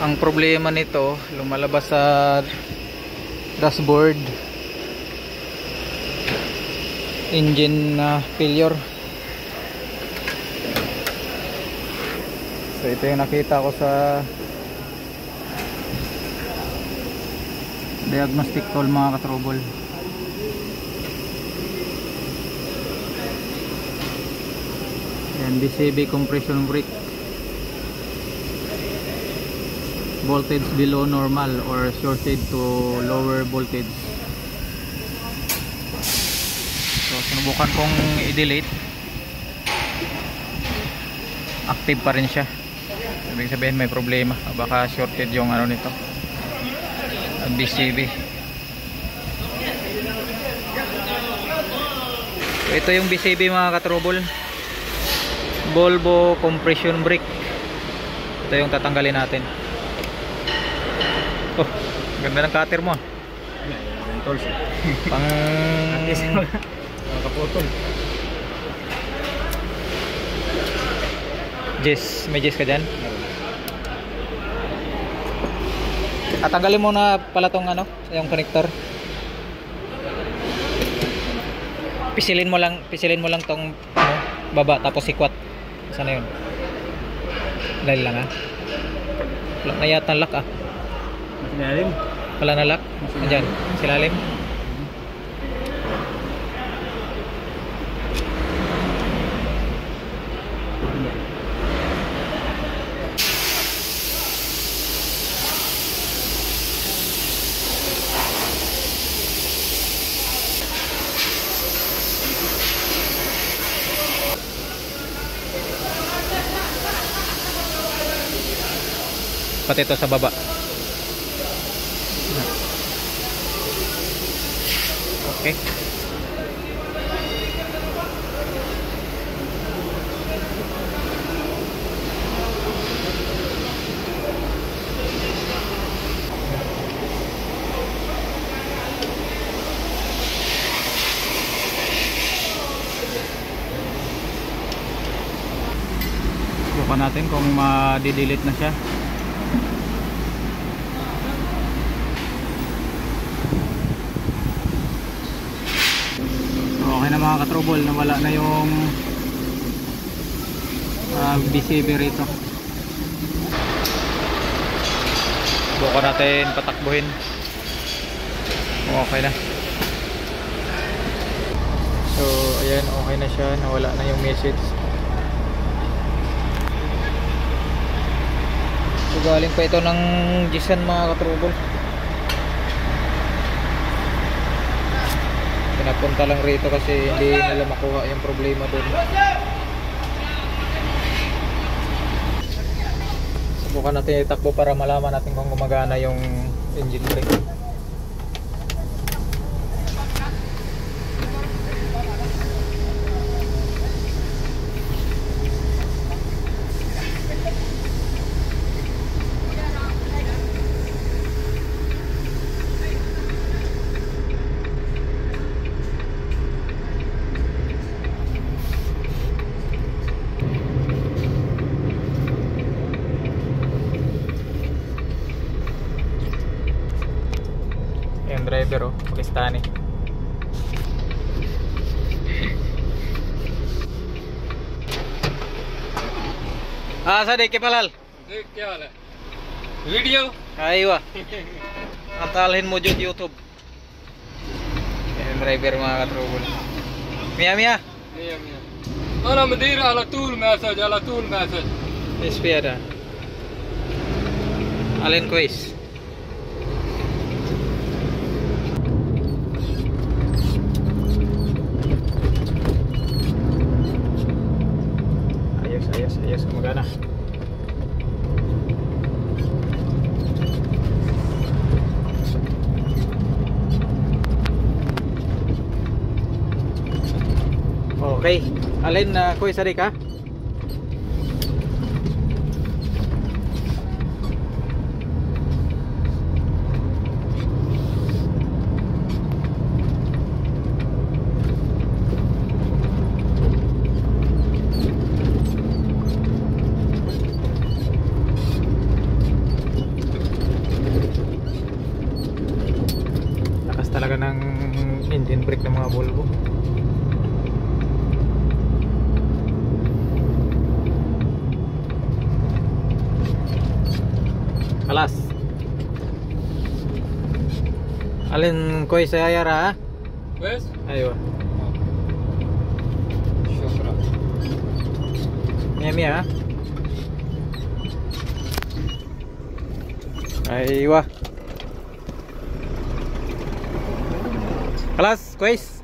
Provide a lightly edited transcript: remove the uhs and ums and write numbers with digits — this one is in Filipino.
Ang problema nito, lumalabas sa dashboard, engine failure. So ito yung nakita ko sa diagnostic tool mga katrobol. Yan, BCB compression brake, voltage below normal or shorted to lower voltage. So sinubukan kong i-delete, active pa rin siya. Ibig sabihin may problema, baka shorted yung ano nito, BCB. So ito yung BCB mga katrobol, Volvo compression brake. Ito yung tatanggalin natin. Oh, ganda ng cutter mo. Pang kaputol. Jess, may Jess ka dyan? Tatanggalin mo na pala tong ano, yung connector. Pisilin mo lang tong ano, baba tapos sikwat. Sana yun. Dahil lang ha. Wala na yata lock ah. Silalim. Wala na lock. Andyan, silalim. Pati ito sa baba. Okay. Subukan natin kung ma-delete na siya. Okay na mga katrobol, nawala na yung BCB rito. Bukan natin patakbuhin. Okay na. So ayan, okay na siya, nawala na yung message. So galing pa ito ng Jisan mga katrobol. Pinapunta lang rito kasi hindi nila makuha yung problema doon. Subukan natin itakbo para malaman natin kung gumagana yung engine brake. Yung driver oh, Pakistani. Sadiq, क्या हाल? क्या हाल है? Video? Aywa. Antalhin mo jud YouTube. Yung driver mga katrobol. Mia Mia. مية مية. أنا مدير على طول مسج على طول مسج. Espiada. Alin quiz. Ayos, gumagana. Okay, alin na quiz ari ka? yung brake ng mga Volvo. Alas. Alin koy sa yara ha? بس Aywa. شكرا Mia ha? Aywa. Alas, kois.